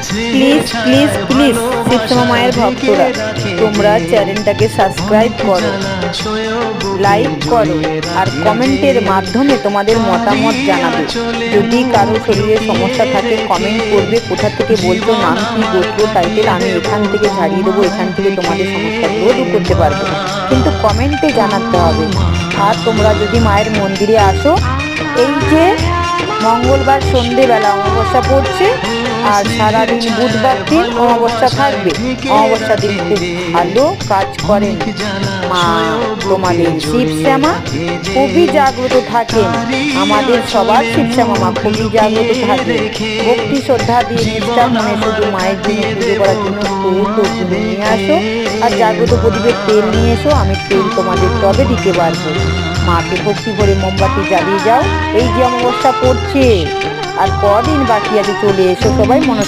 Please please please Shivshyama মায়ের ভক্তরা, তোমরা চ্যানেলটাকে সাবস্ক্রাইব করো, লাইক করো আর কমেন্টের মাধ্যমে তোমাদের মতামত জানাবে। যদি কারো শরীরে সমস্যা থাকে কমেন্ট করবে, কোথা থেকে বলছো, নাম কি, গোত্র, টাইটেল, আমি এখান থেকে ঝাড়িয়ে দেবো, এখান থেকে তোমাদের সমস্যাগুলো দূর করতে পারবো, কিন্তু কমেন্টে জানাতে হবে। আর তোমরা যদি মায়ের মন্দিরে আসো, এই যে মঙ্গলবার সন্ধেবেলা অমাবস্যা পড়ছে আর সারাদিন বুধবার দিন অমাবস্যা থাকবে। অমাবস্যা দিন খুব ভালো কাজ করেন মা তোমাদের শিবশ্যামা, খুবই জাগ্রত থাকেন। আমাদের সবার শিবশ্যামা মা খুবই জাগ্রত থাকেন। ভক্তি শ্রদ্ধা দিয়ে নিষ্ঠা মনে শুধু মায়ের জন্য পুজো করার জন্য ফুল নিয়ে আসো আর জাগ্রত প্রদীপের তেল নিয়ে এসো, আমি তেল তোমাদের টবে দিতে পারবো। মাকে ভক্তি ভরে মোমবাতি জ্বালিয়ে যাও। এই যে অমাবস্যা পড়ছে আর কদিন বাকি আছে, চলে এসো সবাই মনস্কামনা